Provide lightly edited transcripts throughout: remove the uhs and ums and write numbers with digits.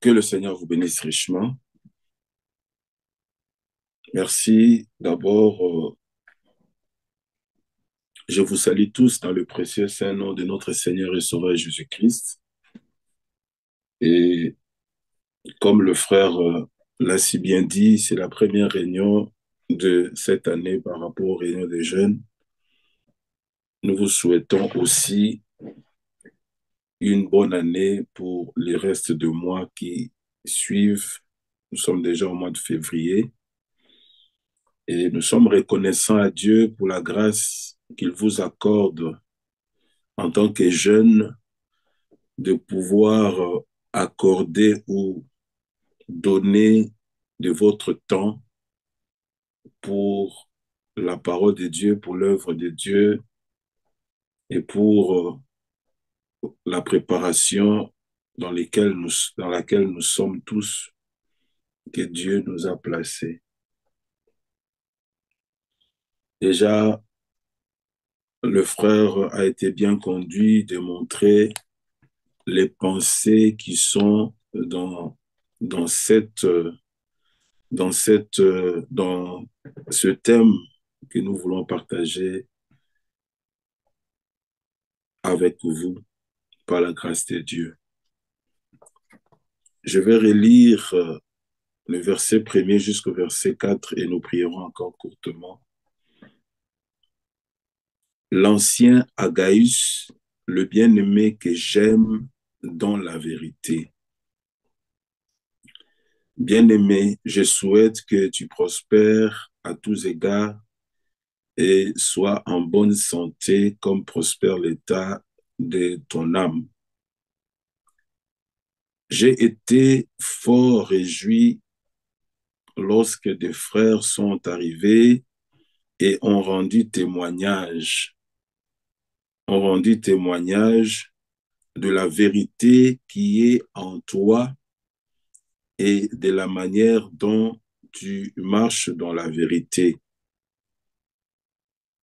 Que le Seigneur vous bénisse richement. Merci. D'abord, je vous salue tous dans le précieux saint nom de notre Seigneur et Sauveur Jésus-Christ. Et comme le frère l'a si bien dit, c'est la première réunion de cette année par rapport aux réunions des jeunes. Nous vous souhaitons aussi une bonne année pour les restes de mois qui suivent. Nous sommes déjà au mois de février. Et nous sommes reconnaissants à Dieu pour la grâce qu'il vous accorde en tant que jeune de pouvoir accorder ou donner de votre temps pour la parole de Dieu, pour l'œuvre de Dieu et pour la préparation dans laquelle nous sommes tous, que Dieu nous a placés. Déjà, le frère a été bien conduit de montrer les pensées qui sont dans cette, dans ce thème que nous voulons partager avec vous par la grâce de Dieu. Je vais relire le verset 1er jusqu'au verset 4 et nous prierons encore courtement. L'ancien Agaius, le bien-aimé que j'aime dans la vérité. Bien-aimé, je souhaite que tu prospères à tous égards et sois en bonne santé comme prospère l'état de ton âme. J'ai été fort réjoui lorsque des frères sont arrivés et ont rendu témoignage de la vérité qui est en toi et de la manière dont tu marches dans la vérité.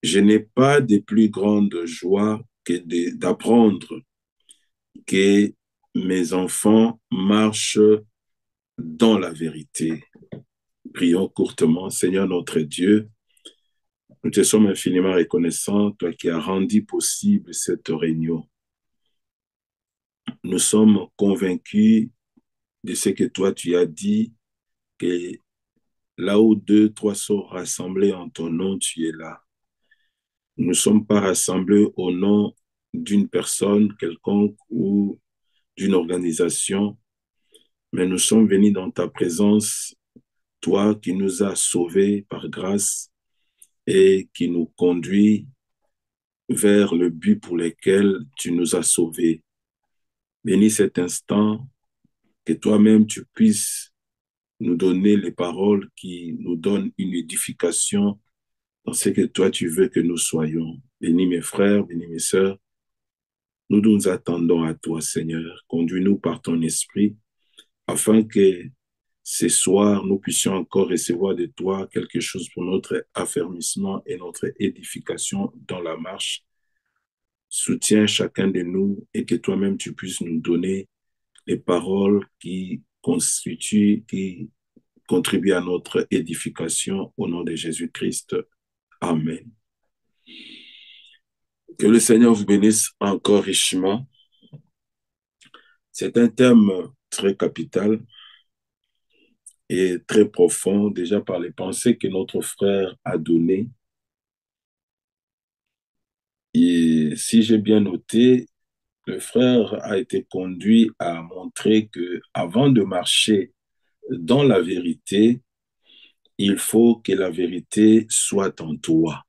Je n'ai pas de plus grande joie que d'apprendre que mes enfants marchent dans la vérité. Prions courtement. Seigneur notre Dieu, nous te sommes infiniment reconnaissants, toi qui as rendu possible cette réunion. Nous sommes convaincus de ce que toi tu as dit, que là où deux, trois sont rassemblés en ton nom, tu es là. Nous ne sommes pas rassemblés au nom d'une personne quelconque ou d'une organisation, mais nous sommes venus dans ta présence, toi qui nous as sauvés par grâce et qui nous conduit vers le but pour lequel tu nous as sauvés. Bénis cet instant, que toi-même tu puisses nous donner les paroles qui nous donnent une édification dans ce que toi tu veux que nous soyons. Bénis mes frères, bénis mes sœurs. Nous nous attendons à toi, Seigneur. Conduis-nous par ton esprit afin que ce soir, nous puissions encore recevoir de toi quelque chose pour notre affermissement et notre édification dans la marche. Soutiens chacun de nous et que toi-même tu puisses nous donner les paroles qui contribuent à notre édification au nom de Jésus-Christ. Amen. Que le Seigneur vous bénisse encore richement. C'est un thème très capital et très profond, déjà par les pensées que notre frère a données. Et si j'ai bien noté, le frère a été conduit à montrer que avant de marcher dans la vérité, il faut que la vérité soit en toi.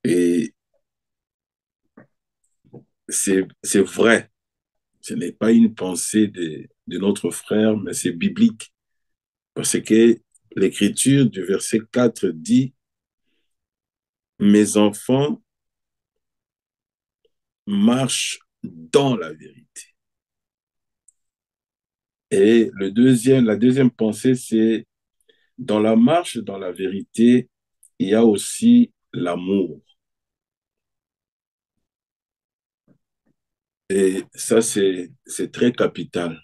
Et c'est vrai. Ce n'est pas une pensée de notre frère, mais c'est biblique. Parce que l'écriture du verset 4 dit, mes enfants marchent dans la vérité. Et la deuxième pensée, c'est dans la marche, dans la vérité, il y a aussi l'amour. Et ça, c'est très capital.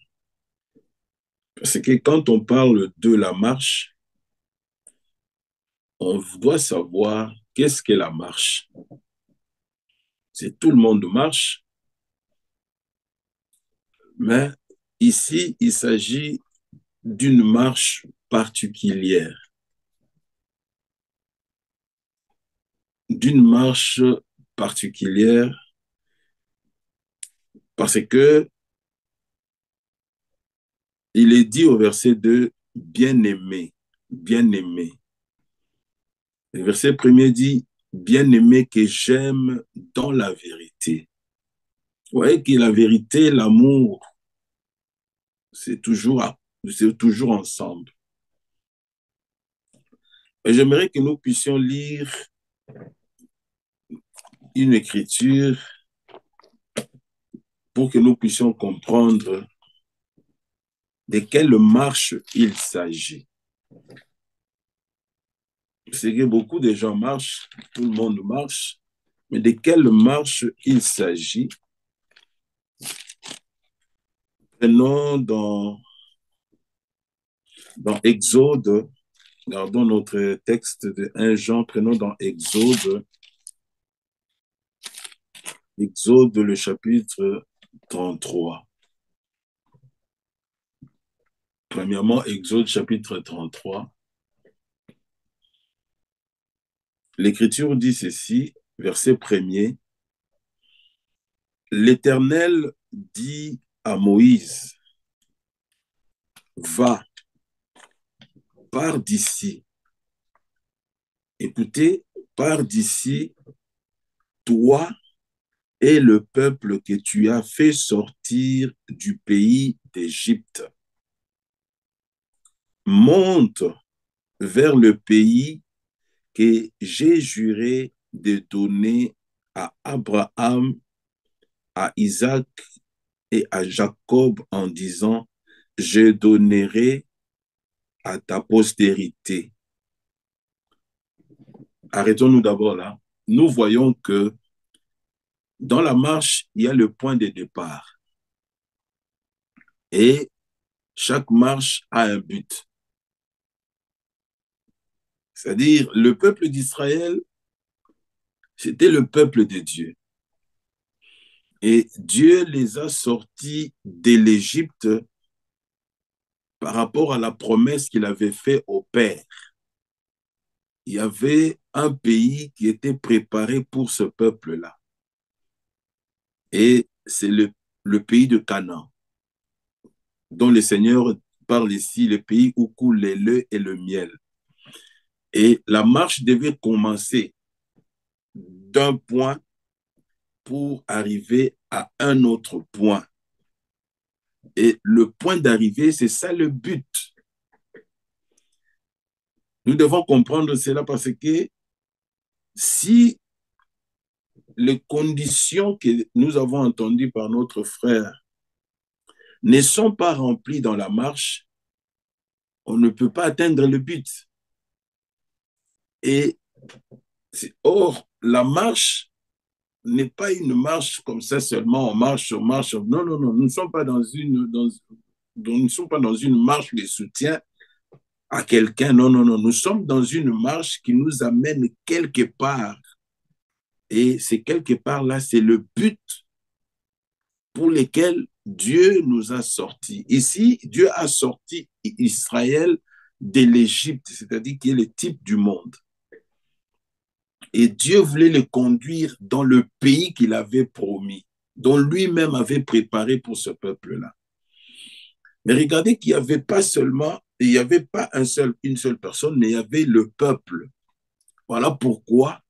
Parce que quand on parle de la marche, on doit savoir qu'est-ce qu'est la marche. C'est tout le monde marche, mais ici, il s'agit d'une marche particulière, d'une marche particulière parce que il est dit au verset 2, bien-aimé, bien-aimé. Le verset premier dit, bien-aimé que j'aime dans la vérité. Vous voyez que la vérité, l'amour, c'est toujours ensemble. Et j'aimerais que nous puissions lire une écriture pour que nous puissions comprendre de quelle marche il s'agit. C'est que beaucoup de gens marchent, tout le monde marche, mais de quelle marche il s'agit? Prenons dans Exode, gardons notre texte de 1 Jean, prenons dans Exode le chapitre 33. Premièrement, Exode chapitre 33. L'Écriture dit ceci, verset 1er. L'Éternel dit à Moïse, va, pars d'ici. Écoutez, pars d'ici, toi et le peuple que tu as fait sortir du pays d'Égypte. Monte vers le pays que j'ai juré de donner à Abraham, à Isaac et à Jacob en disant, je donnerai à ta postérité. Arrêtons-nous d'abord là. Nous voyons que dans la marche, il y a le point de départ. Et chaque marche a un but. C'est-à-dire, le peuple d'Israël, c'était le peuple de Dieu. Et Dieu les a sortis de l'Égypte par rapport à la promesse qu'il avait faite au Père. Il y avait un pays qui était préparé pour ce peuple-là. Et c'est le pays de Canaan, dont le Seigneur parle ici, le pays où coule le lait et le miel. Et la marche devait commencer d'un point pour arriver à un autre point. Et le point d'arrivée, c'est ça le but. Nous devons comprendre cela parce que si les conditions que nous avons entendues par notre frère ne sont pas remplies dans la marche, on ne peut pas atteindre le but. Et or, la marche n'est pas une marche comme ça seulement, on marche, on marche. Non, non, non, nous ne sommes pas nous ne sommes pas dans une marche de soutien à quelqu'un. Non, non, non, nous sommes dans une marche qui nous amène quelque part. Et c'est quelque part là, c'est le but pour lequel Dieu nous a sortis. Ici, Dieu a sorti Israël de l'Égypte, c'est-à-dire qui est le type du monde. Et Dieu voulait les conduire dans le pays qu'il avait promis, dont lui-même avait préparé pour ce peuple-là. Mais regardez qu'il n'y avait pas seulement, il n'y avait pas une seule personne, mais il y avait le peuple. Voilà pourquoi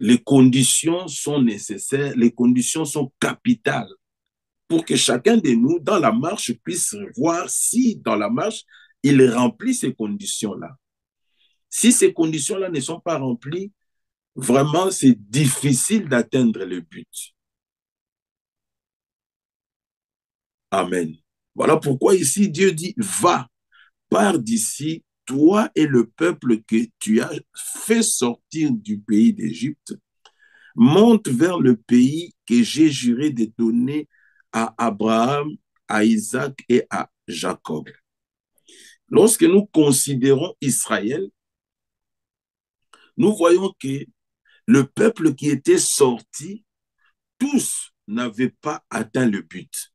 les conditions sont nécessaires, les conditions sont capitales pour que chacun de nous, dans la marche, puisse voir si, dans la marche, il remplit ces conditions-là. Si ces conditions-là ne sont pas remplies, vraiment, c'est difficile d'atteindre le but. Amen. Voilà pourquoi ici, Dieu dit, va, pars d'ici, toi et le peuple que tu as fait sortir du pays d'Égypte. monte vers le pays que j'ai juré de donner à Abraham, à Isaac et à Jacob. Lorsque nous considérons Israël, nous voyons que le peuple qui était sorti, tous n'avaient pas atteint le but.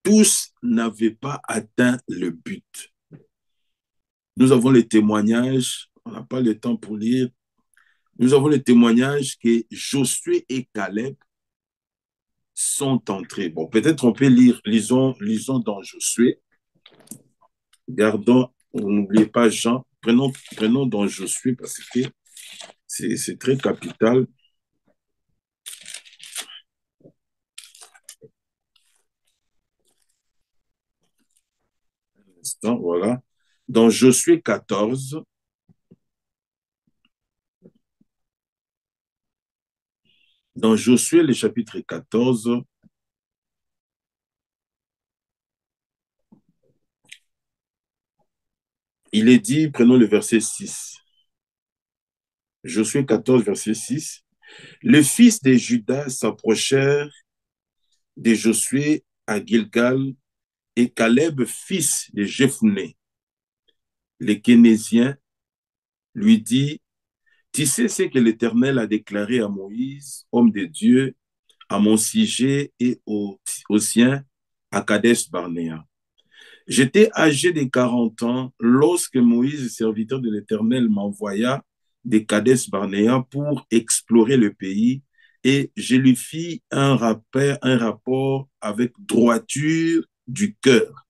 Tous n'avaient pas atteint le but. Nous avons les témoignages, on n'a pas le temps pour lire, nous avons les témoignages que Josué et Caleb sont entrés. Bon, peut-être on peut lire, lisons dans Josué, gardons, n'oubliez pas Jean, prenons dans Josué parce que c'est très capital. Voilà. Dans Josué 14, dans Josué, le chapitre 14, il est dit, prenons le verset 6. Josué 14, verset 6. Les fils de Juda s'approchèrent de Josué à Gilgal et Caleb, fils de Jephunné, les Kénésiens, lui dit, tu sais ce que l'Éternel a déclaré à Moïse, homme de Dieu, à mon sujet et au sien, à Kadesh Barnéa. J'étais âgé de 40 ans lorsque Moïse, serviteur de l'Éternel, m'envoya de Kadesh Barnéa pour explorer le pays et je lui fis un rapport avec droiture du cœur.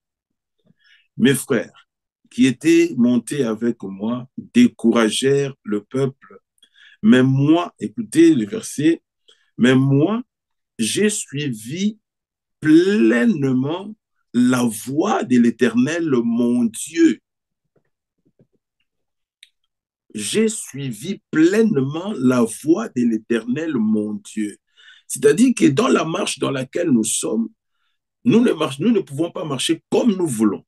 Mes frères qui étaient montés avec moi découragèrent le peuple. Mais moi, écoutez le verset, mais moi, j'ai suivi pleinement la voie de l'Éternel, mon Dieu. J'ai suivi pleinement la voie de l'Éternel, mon Dieu. C'est-à-dire que dans la marche dans laquelle nous sommes, nous ne pouvons pas marcher comme nous voulons.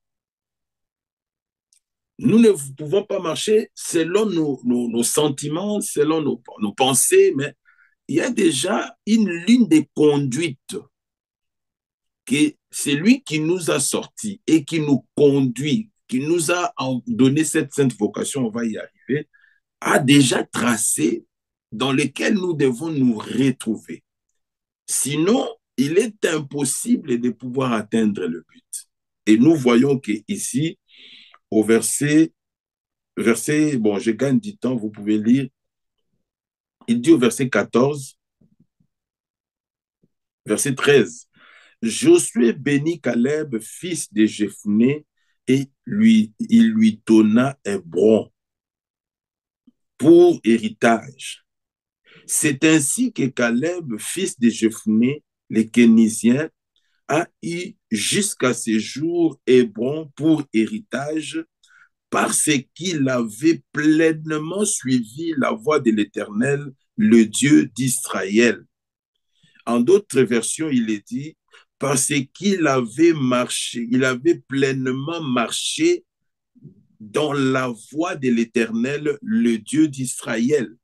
Nous ne pouvons pas marcher selon nos sentiments, selon nos pensées, mais il y a déjà une ligne de conduite que c'est lui qui nous a sortis et qui nous conduit, qui nous a donné cette sainte vocation, on va y arriver, a déjà tracé dans lequel nous devons nous retrouver. Sinon, il est impossible de pouvoir atteindre le but. Et nous voyons qu'ici, au verset, bon, je gagne du temps, vous pouvez lire, il dit au verset 14, verset 13, Josué bénit Caleb, fils de Jephunné, et il lui donna Hébron pour héritage. C'est ainsi que Caleb, fils de Jephunné, les Kénésiens, a eu jusqu'à ce jour Hébron pour héritage parce qu'il avait pleinement suivi la voie de l'Éternel, le Dieu d'Israël. En d'autres versions, il est dit parce qu'il avait marché, il avait pleinement marché dans la voie de l'Éternel, le Dieu d'Israël.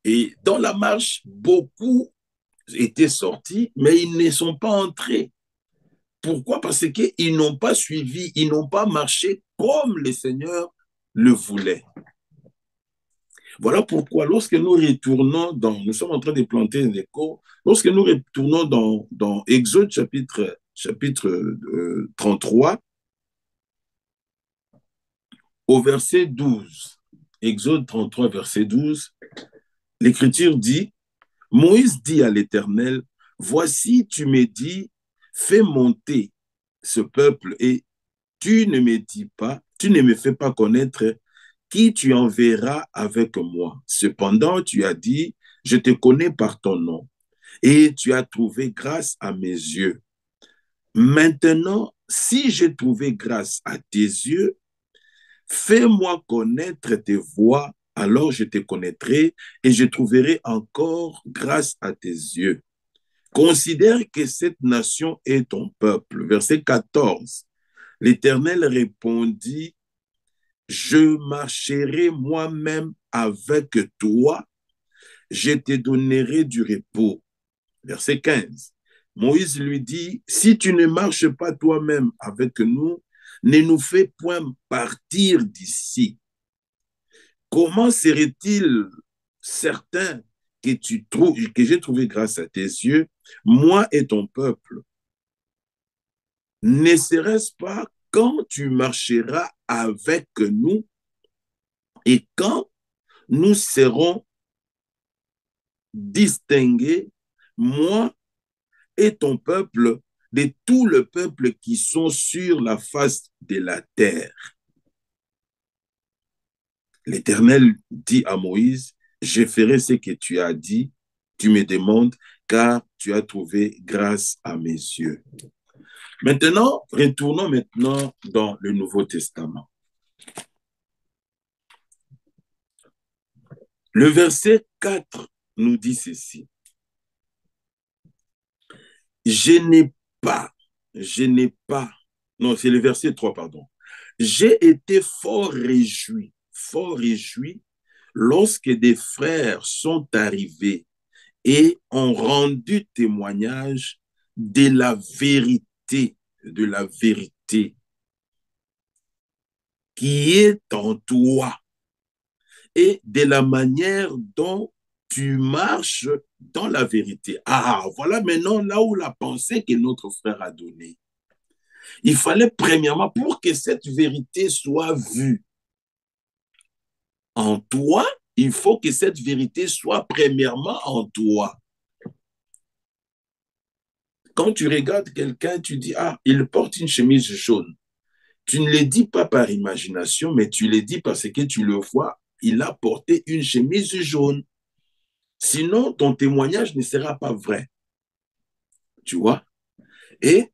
Et dans la marche, beaucoup étaient sortis, mais ils ne sont pas entrés. Pourquoi? Parce qu'ils n'ont pas suivi, ils n'ont pas marché comme le Seigneur le voulait. Voilà pourquoi lorsque nous retournons nous sommes en train de planter un écho, lorsque nous retournons dans Exode chapitre 33, au verset 12, Exode 33, verset 12, l'Écriture dit, Moïse dit à l'Éternel, voici, tu me dis, fais monter ce peuple et tu ne me dis pas, tu ne me fais pas connaître qui tu enverras avec moi. Cependant, tu as dit, je te connais par ton nom et tu as trouvé grâce à mes yeux. Maintenant, si j'ai trouvé grâce à tes yeux, fais-moi connaître tes voies, alors je te connaîtrai et je trouverai encore grâce à tes yeux. Considère que cette nation est ton peuple. Verset 14. L'Éternel répondit, je marcherai moi-même avec toi, je te donnerai du repos. Verset 15. Moïse lui dit, si tu ne marches pas toi-même avec nous, ne nous fais point partir d'ici. Comment serait-il certain que j'ai trouvé grâce à tes yeux, moi et ton peuple? Ne serait-ce pas quand tu marcheras avec nous et quand nous serons distingués, moi et ton peuple, de tout le peuple qui sont sur la face de la terre? L'Éternel dit à Moïse, je ferai ce que tu as dit, tu me demandes, car tu as trouvé grâce à mes yeux. Maintenant, retournons maintenant dans le Nouveau Testament. Le verset 4 nous dit ceci. Je n'ai pas, non, c'est le verset 3, pardon. J'ai été fort réjoui, lorsque des frères sont arrivés et ont rendu témoignage de la vérité qui est en toi et de la manière dont tu marches dans la vérité. Ah, voilà maintenant là où la pensée que notre frère a donnée. Il fallait premièrement, pour que cette vérité soit vue en toi, il faut que cette vérité soit premièrement en toi. Quand tu regardes quelqu'un, tu dis, ah, il porte une chemise jaune. Tu ne le dis pas par imagination, mais tu le dis parce que tu le vois, il a porté une chemise jaune. Sinon, ton témoignage ne sera pas vrai. Tu vois? Et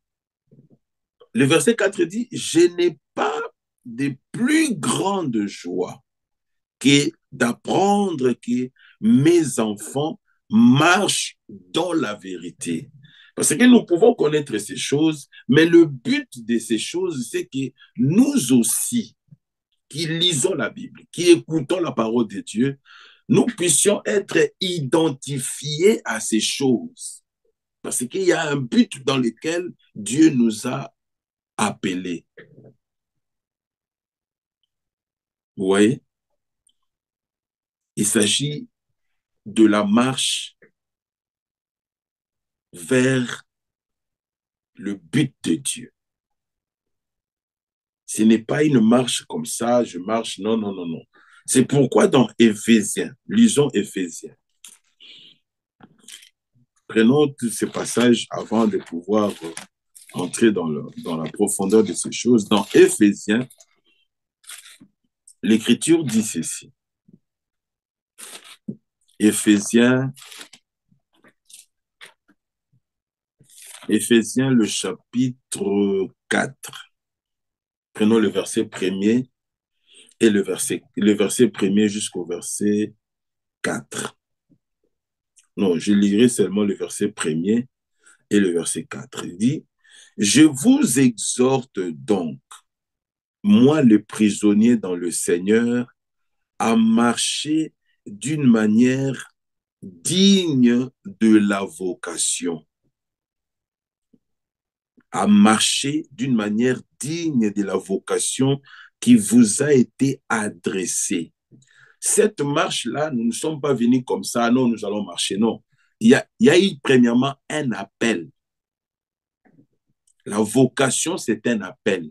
le verset 4 dit, je n'ai pas de plus grande joie que d'apprendre que mes enfants marchent dans la vérité. Parce que nous pouvons connaître ces choses, mais le but de ces choses, c'est que nous aussi, qui lisons la Bible, qui écoutons la parole de Dieu, nous puissions être identifiés à ces choses. Parce qu'il y a un but dans lequel Dieu nous a appelés. Vous voyez? Il s'agit de la marche vers le but de Dieu. Ce n'est pas une marche comme ça, je marche, non, non, non, non. C'est pourquoi dans Éphésiens, lisons Éphésiens. Prenons tous ces passages avant de pouvoir entrer dans la profondeur de ces choses. Dans Éphésiens, l'Écriture dit ceci. Éphésiens, le chapitre 4. Prenons le verset premier et le verset premier jusqu'au verset 4. Non, je lirai seulement le verset premier et le verset 4. Il dit, je vous exhorte donc, moi le prisonnier dans le Seigneur, à marcher d'une manière digne de la vocation. À marcher d'une manière digne de la vocation qui vous a été adressée. Cette marche-là, nous ne sommes pas venus comme ça, non, nous allons marcher, non. Il y a eu premièrement un appel. La vocation, c'est un appel.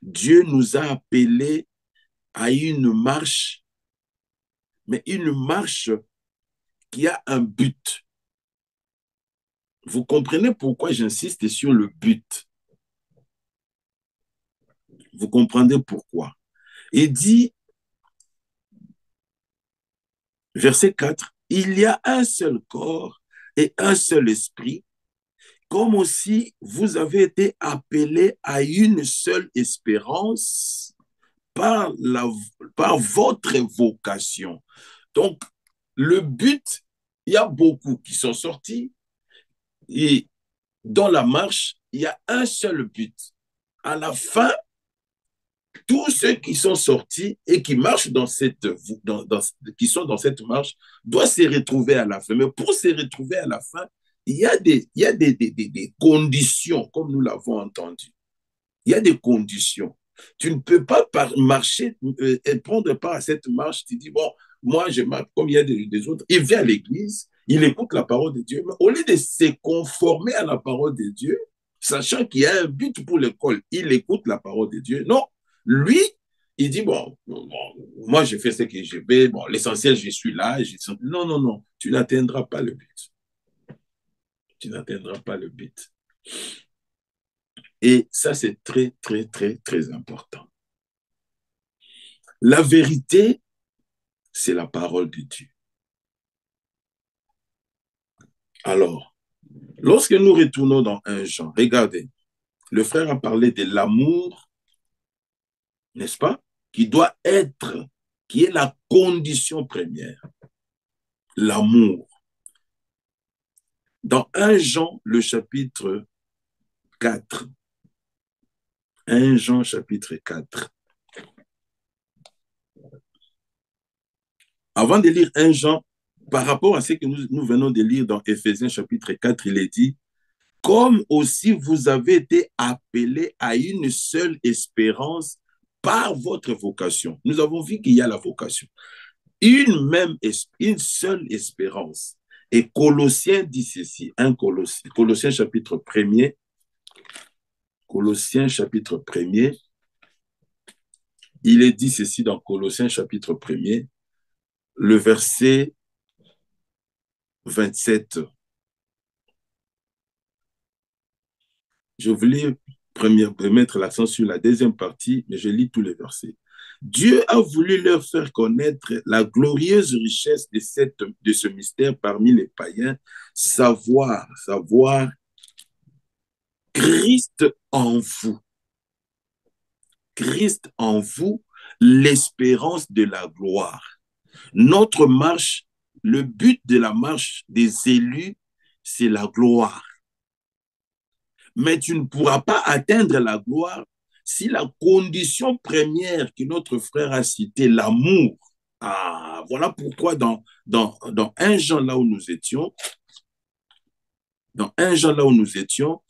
Dieu nous a appelés à une marche, mais une marche qui a un but. Vous comprenez pourquoi j'insiste sur le but? Vous comprenez pourquoi? Il dit, verset 4, il y a un seul corps et un seul esprit, comme aussi vous avez été appelés à une seule espérance par votre vocation. Donc, le but, il y a beaucoup qui sont sortis et dans la marche, il y a un seul but. À la fin, Tous ceux qui sont sortis et qui marchent qui sont dans cette marche doivent se retrouver à la fin. Mais pour se retrouver à la fin, il y a des conditions, comme nous l'avons entendu. Il y a des conditions. Tu ne peux pas marcher et prendre part à cette marche. Tu dis, bon, moi, je marche comme il y a des autres. Il vient à l'église, il écoute la parole de Dieu. Mais au lieu de se conformer à la parole de Dieu, sachant qu'il y a un but pour l'école, il écoute la parole de Dieu. Non, lui, il dit, bon, moi, je fais ce que je vais. Bon, l'essentiel, je suis là. Non, non, non, tu n'atteindras pas le but. Tu n'atteindras pas le but. Et ça, c'est très, très, très, très important. La vérité, c'est la parole de Dieu. Alors, lorsque nous retournons dans 1 Jean, regardez, le frère a parlé de l'amour, n'est-ce pas, qui est la condition première. L'amour. Dans 1 Jean, le chapitre 4, 1 Jean, chapitre 4. Avant de lire 1 Jean, par rapport à ce que nous venons de lire dans Éphésiens, chapitre 4, il est dit, comme aussi vous avez été appelés à une seule espérance par votre vocation. Nous avons vu qu'il y a la vocation. Une seule espérance. Et Colossiens dit ceci, Colossiens chapitre 1er, Colossiens chapitre 1er, il est dit ceci dans Colossiens chapitre 1er, le verset 27. Je voulais mettre l'accent sur la deuxième partie, mais je lis tous les versets. Dieu a voulu leur faire connaître la glorieuse richesse de ce mystère parmi les païens, savoir Christ en vous. Christ en vous, l'espérance de la gloire. Notre marche, le but de la marche des élus, c'est la gloire. Mais tu ne pourras pas atteindre la gloire si la condition première que notre frère a citée, l'amour. Ah, voilà pourquoi dans 1 Jean là où nous étions, dans 1 Jean là où nous étions,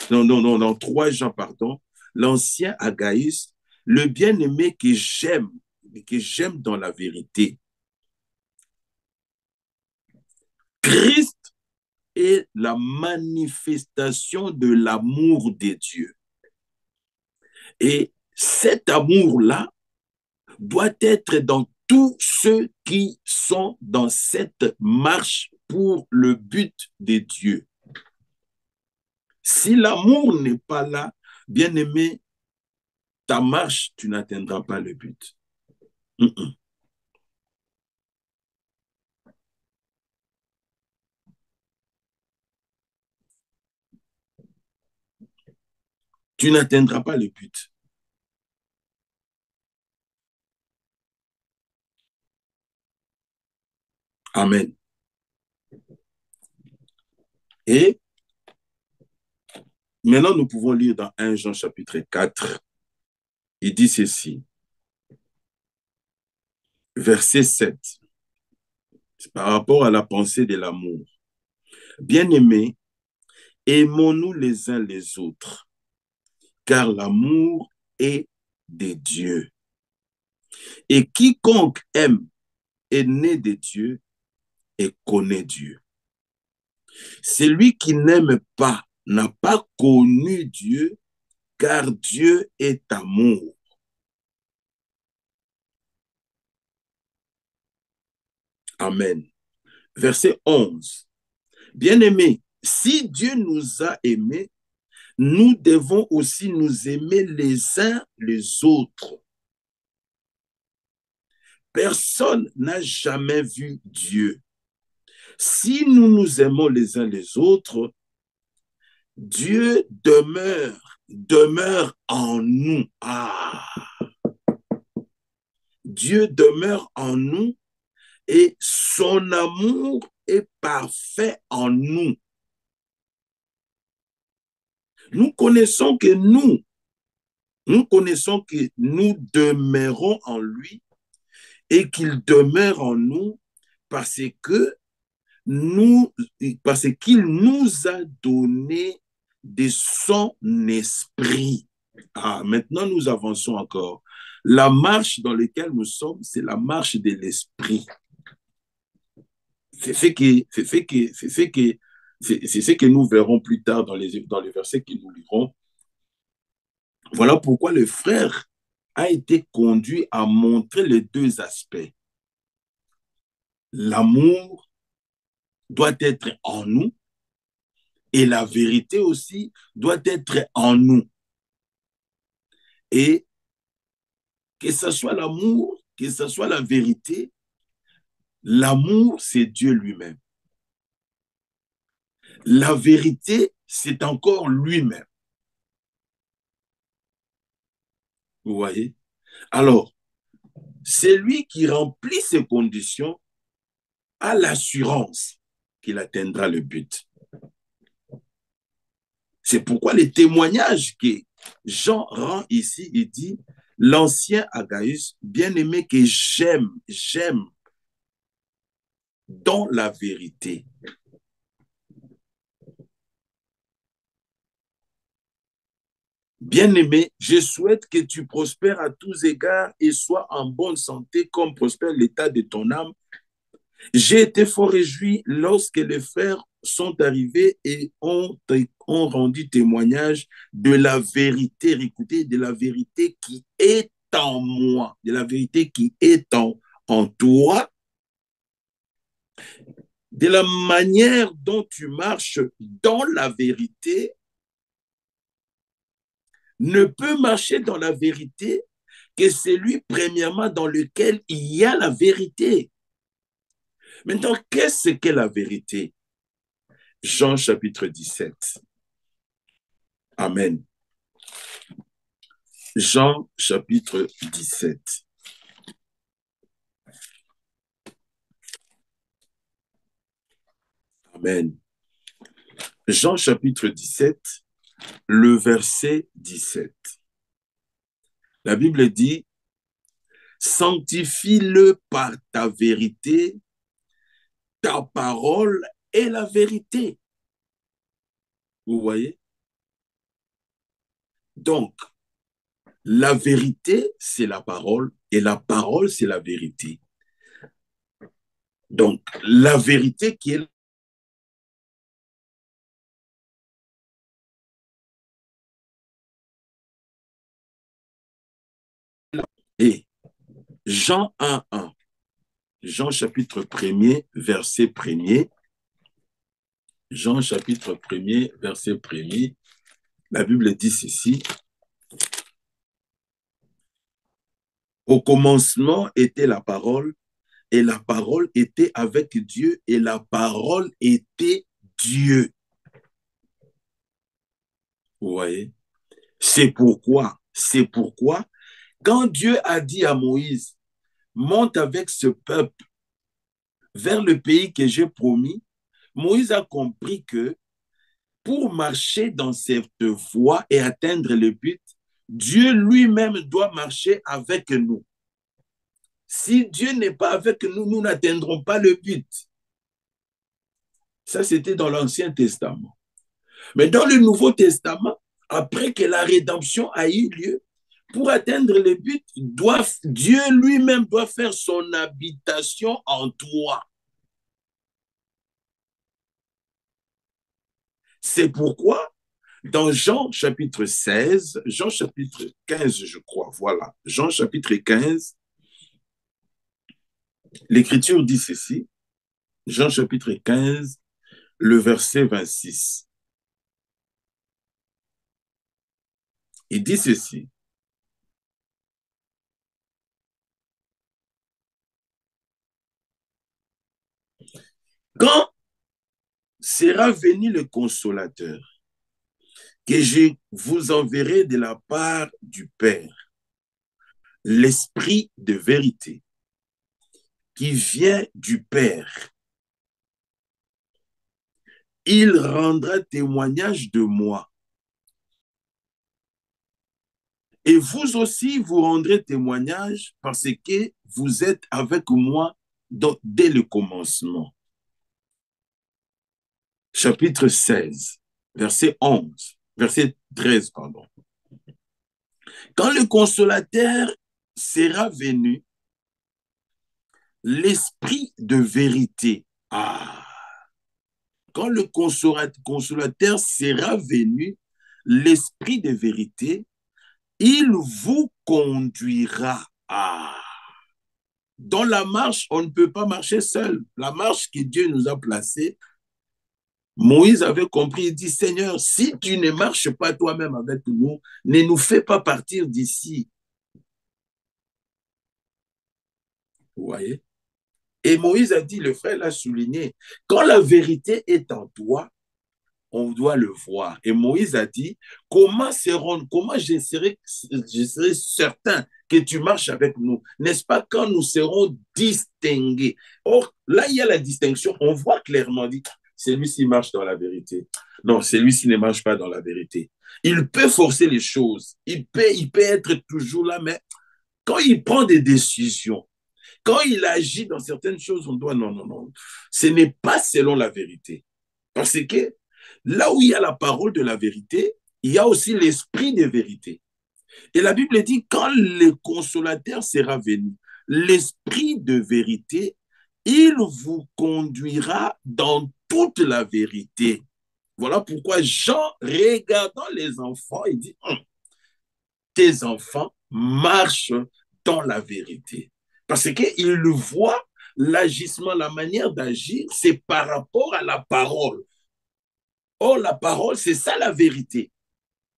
dans 3 Jean, pardon, l'ancien Agaïs, le bien-aimé que j'aime dans la vérité. Christ est la manifestation de l'amour de Dieu. Et cet amour-là doit être dans tous ceux qui sont dans cette marche pour le but de Dieu. Si l'amour n'est pas là, bien-aimé, ta marche, tu n'atteindras pas le but. Tu n'atteindras pas le but. Amen. Et maintenant, nous pouvons lire dans 1 Jean chapitre 4. Il dit ceci. Verset 7. C'est par rapport à la pensée de l'amour. Bien-aimés, aimons-nous les uns les autres, car l'amour est de Dieu. Et quiconque aime est né de Dieu et connaît Dieu. Celui qui n'aime pas n'a pas connu Dieu, car Dieu est amour. Amen. Verset 11. Bien-aimés, si Dieu nous a aimés, nous devons aussi nous aimer les uns les autres. Personne n'a jamais vu Dieu. Si nous nous aimons les uns les autres, Dieu demeure en nous. Ah! Dieu demeure en nous et son amour est parfait en nous. Nous connaissons que nous, Nous connaissons que nous demeurons en lui et qu'il demeure en nous parce que nous, parce qu'il nous a donné de son esprit. Ah, maintenant, nous avançons encore. La marche dans laquelle nous sommes, c'est la marche de l'esprit. C'est ce que nous verrons plus tard dans les versets que nous lirons. Voilà pourquoi le frère a été conduit à montrer les deux aspects. L'amour doit être en nous et la vérité aussi doit être en nous. Et que ce soit l'amour, que ce soit la vérité, l'amour, c'est Dieu lui-même. La vérité, c'est encore lui-même. Vous voyez? Alors, c'est lui qui remplit ces conditions a l'assurance qu'il atteindra le but. C'est pourquoi les témoignages que Jean rend ici, il dit, l'ancien Agaius, bien-aimé que j'aime dans la vérité. Bien-aimé, je souhaite que tu prospères à tous égards et sois en bonne santé comme prospère l'état de ton âme. J'ai été fort réjoui lorsque les frères sont arrivés et ont rendu témoignage de la vérité, écoutez, de la vérité qui est en moi, de la vérité qui est en toi, de la manière dont tu marches dans la vérité, ne peut marcher dans la vérité que celui, premièrement, dans lequel il y a la vérité. Maintenant, qu'est-ce qu'est la vérité? Jean chapitre 17. Amen. Jean chapitre 17. Amen. Jean chapitre 17, le verset 17. La Bible dit, sanctifie-le par ta vérité, ta parole est la vérité. Vous voyez? Donc, la vérité, c'est la parole et la parole, c'est la vérité. Donc, la vérité qui est et Jean 1:1. Jean chapitre 1er, verset 1er. Jean chapitre 1er, verset 1er. La Bible dit ceci. Au commencement était la parole, et la parole était avec Dieu, et la parole était Dieu. Vous voyez? C'est pourquoi, quand Dieu a dit à Moïse, monte avec ce peuple vers le pays que j'ai promis, Moïse a compris que pour marcher dans cette voie et atteindre le but, Dieu lui-même doit marcher avec nous. Si Dieu n'est pas avec nous, nous n'atteindrons pas le but. Ça, c'était dans l'Ancien Testament. Mais dans le Nouveau Testament, après que la rédemption a eu lieu, pour atteindre le but, Dieu lui-même doit faire son habitation en toi. C'est pourquoi, dans Jean chapitre 16, Jean chapitre 15, je crois, voilà, Jean chapitre 15, l'Écriture dit ceci, Jean chapitre 15, le verset 26. Il dit ceci. Quand sera venu le consolateur, que je vous enverrai de la part du Père, l'Esprit de vérité, qui vient du Père. Il rendra témoignage de moi. Et vous aussi, vous rendrez témoignage parce que vous êtes avec moi dès le commencement. Chapitre 16, verset 11, verset 13, pardon. Quand le consolateur sera venu, l'esprit de vérité. Quand le consolateur sera venu, l'esprit de vérité, il vous conduira. Dans la marche, on ne peut pas marcher seul. La marche que Dieu nous a placée, Moïse avait compris, il dit, Seigneur, si tu ne marches pas toi-même avec nous, ne nous fais pas partir d'ici. Vous voyez? Et Moïse a dit, le frère l'a souligné, quand la vérité est en toi, on doit le voir. Et Moïse a dit, comment je serai certain que tu marches avec nous? N'est-ce pas quand nous serons distingués? Or, là, il y a la distinction. On voit clairement, dit, celui-ci marche dans la vérité. Non, celui-ci ne marche pas dans la vérité. Il peut forcer les choses. Il peut être toujours là, mais quand il prend des décisions, quand il agit dans certaines choses, on doit, non, non, non. Ce n'est pas selon la vérité. Parce que là où il y a la parole de la vérité, il y a aussi l'esprit de vérité. Et la Bible dit, quand le consolateur sera venu, l'esprit de vérité, il vous conduira dans toute la vérité. Voilà pourquoi Jean, regardant les enfants, il dit, tes enfants marchent dans la vérité. Parce qu'il voit l'agissement, la manière d'agir, c'est par rapport à la parole. Or, la parole, c'est ça la vérité.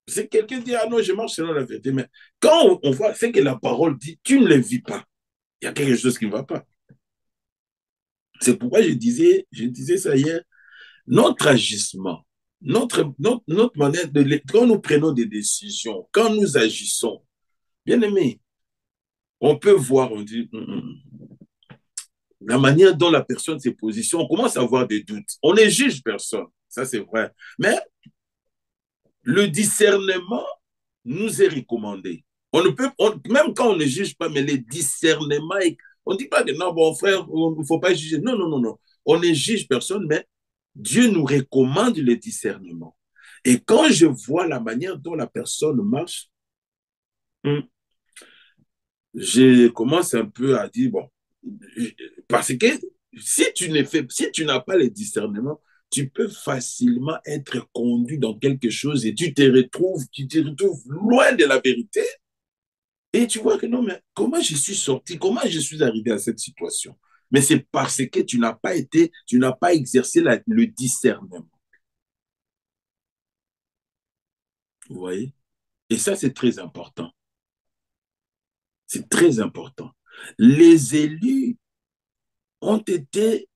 C'est quelqu'un qui dit, ah non, je marche selon la vérité. Mais quand on voit ce que la parole dit, tu ne le vis pas. Il y a quelque chose qui ne va pas. C'est pourquoi je disais ça hier, notre agissement, notre manière de... Quand nous prenons des décisions, quand nous agissons, bien aimé, on peut voir, on dit, la manière dont la personne se positionne, on commence à avoir des doutes. On ne juge personne, ça c'est vrai. Mais le discernement nous est recommandé. On ne peut, même quand on ne juge pas, mais le discernement, on ne dit pas que non, bon frère, il ne faut pas juger. Non, non, non, non. On ne juge personne, mais Dieu nous recommande le discernement. Et quand je vois la manière dont la personne marche, je commence un peu à dire, bon, parce que si tu n'as pas le discernement, tu peux facilement être conduit dans quelque chose et tu te retrouves loin de la vérité. Et tu vois que non, mais comment je suis sorti, comment je suis arrivé à cette situation? Mais c'est parce que tu n'as pas exercé le discernement. Vous voyez? Et ça, c'est très important. C'est très important. Les élus ont été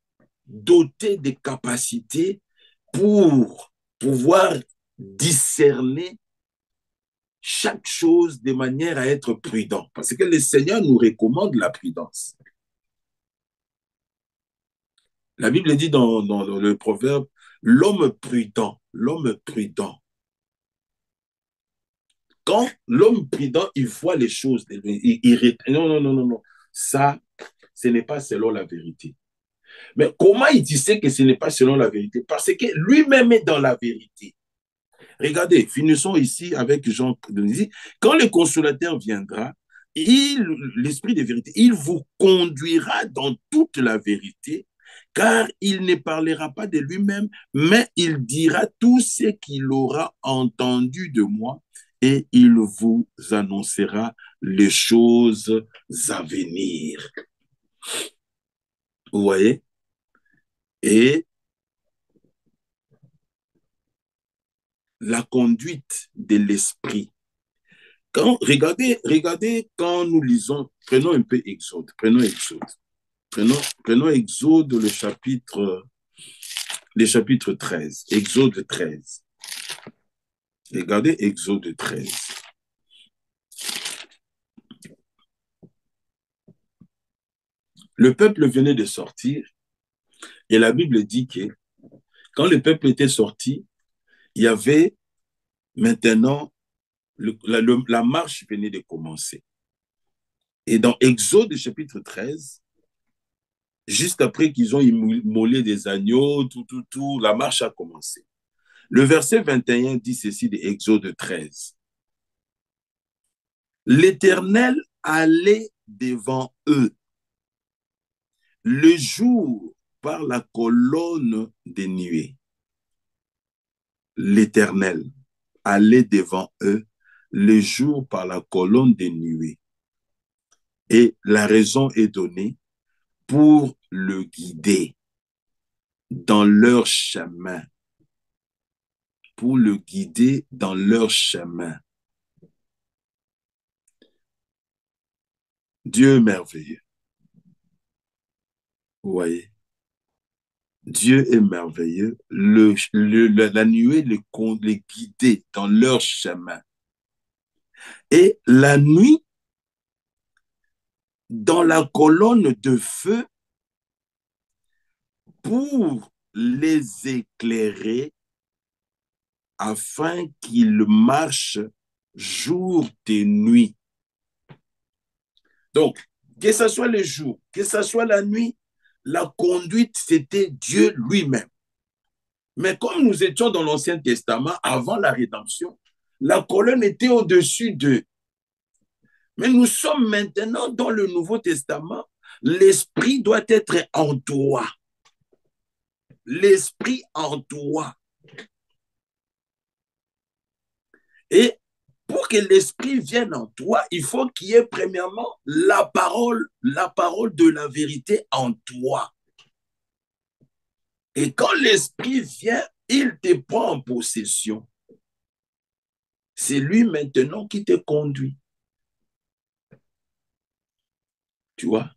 dotés de capacités pour pouvoir discerner chaque chose de manière à être prudent. Parce que le Seigneur nous recommande la prudence. La Bible dit dans le proverbe, l'homme prudent. Quand l'homme prudent, il voit les choses, non, non, non, non, non. Ça, ce n'est pas selon la vérité. Mais comment il disait que ce n'est pas selon la vérité? Parce que lui-même est dans la vérité. Regardez, finissons ici avec Jean. Quand le consolateur viendra, l'esprit de vérité, il vous conduira dans toute la vérité, car il ne parlera pas de lui-même, mais il dira tout ce qu'il aura entendu de moi et il vous annoncera les choses à venir. Vous voyez? Et la conduite de l'esprit. Regardez quand nous lisons, prenons un peu Exode, prenons Exode, le chapitre 13, Exode 13. Regardez Exode 13. Le peuple venait de sortir et la Bible dit que quand le peuple était sorti, il y avait maintenant La marche venait de commencer. Et dans Exode chapitre 13, juste après qu'ils ont immolé des agneaux, la marche a commencé. Le verset 21 dit ceci de Exode 13. L'Éternel allait devant eux le jour par la colonne des nuées. L'Éternel allait devant eux le jour par la colonne des nuées. Et la raison est donnée pour le guider dans leur chemin. Pour le guider dans leur chemin. Dieu est merveilleux. Vous voyez? Dieu est merveilleux. La nuée les guidait dans leur chemin. Et la nuit, dans la colonne de feu, pour les éclairer afin qu'ils marchent jour et nuit. Donc, que ce soit le jour, que ce soit la nuit, la conduite, c'était Dieu lui-même. Mais comme nous étions dans l'Ancien Testament, avant la rédemption, la colonne était au-dessus d'eux. Mais nous sommes maintenant dans le Nouveau Testament, l'Esprit doit être en toi. L'Esprit en toi. Et pour que l'Esprit vienne en toi, il faut qu'il y ait premièrement la parole de la vérité en toi. Et quand l'Esprit vient, il te prend en possession. C'est lui maintenant qui te conduit. Tu vois?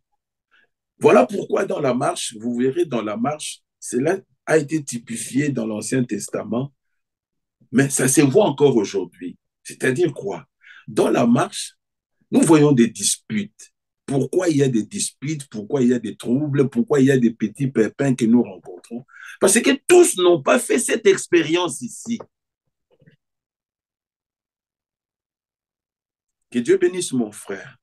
Voilà pourquoi dans la marche, vous verrez dans la marche, cela a été typifié dans l'Ancien Testament, mais ça se voit encore aujourd'hui. C'est-à-dire quoi? Dans la marche, nous voyons des disputes. Pourquoi il y a des disputes? Pourquoi il y a des troubles? Pourquoi il y a des petits pépins que nous rencontrons? Parce que tous n'ont pas fait cette expérience ici. Que Dieu bénisse mon frère.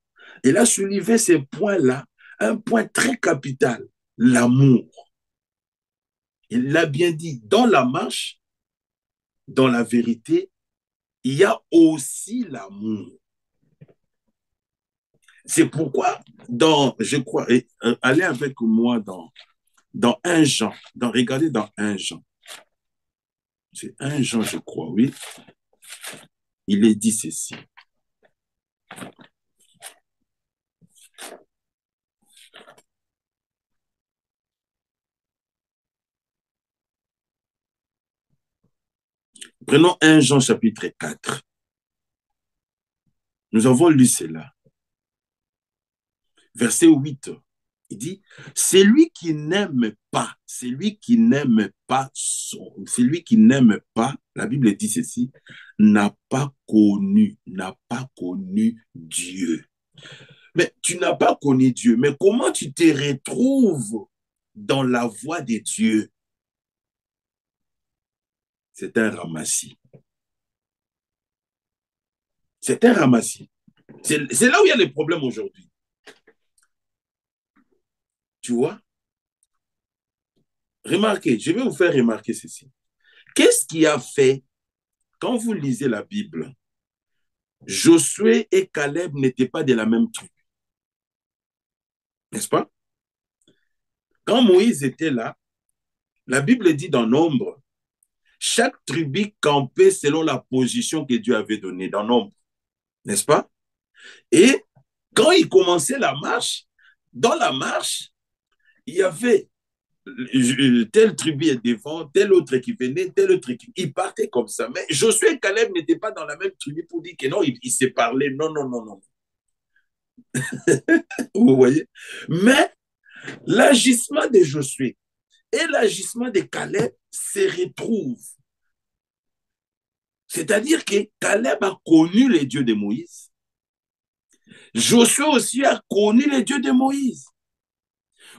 Il a soulevé ces points-là, un point très capital, l'amour. Il l'a bien dit, dans la marche, dans la vérité, il y a aussi l'amour. C'est pourquoi, je crois, allez avec moi dans 1 Jean, regardez dans 1 Jean. C'est 1 Jean, je crois, oui. Il est dit ceci. Prenons 1 Jean chapitre 4. Nous avons lu cela. Verset 8. Il dit, celui qui n'aime pas, la Bible dit ceci, n'a pas connu Dieu. Mais tu n'as pas connu Dieu, mais comment tu te retrouves dans la voie de Dieu? C'est un ramassis. C'est un ramassis. C'est là où il y a les problèmes aujourd'hui. Tu vois? Remarquez, je vais vous faire remarquer ceci. Qu'est-ce qui a fait, quand vous lisez la Bible, Josué et Caleb n'étaient pas de la même tribu? N'est-ce pas? Quand Moïse était là, la Bible dit dans Nombre, chaque tribu campait selon la position que Dieu avait donnée dans Nombre. N'est-ce pas? Et quand il commençait la marche, dans la marche, il y avait telle tribu est devant, tel autre qui venait, tel autre qui... Ils partaient comme ça. Mais Josué et Caleb n'étaient pas dans la même tribu pour dire que non, ils se parlaient. Non, non, non, non. Vous voyez? Mais l'agissement de Josué et l'agissement de Caleb se retrouvent. C'est-à-dire que Caleb a connu les dieux de Moïse. Josué aussi a connu les dieux de Moïse.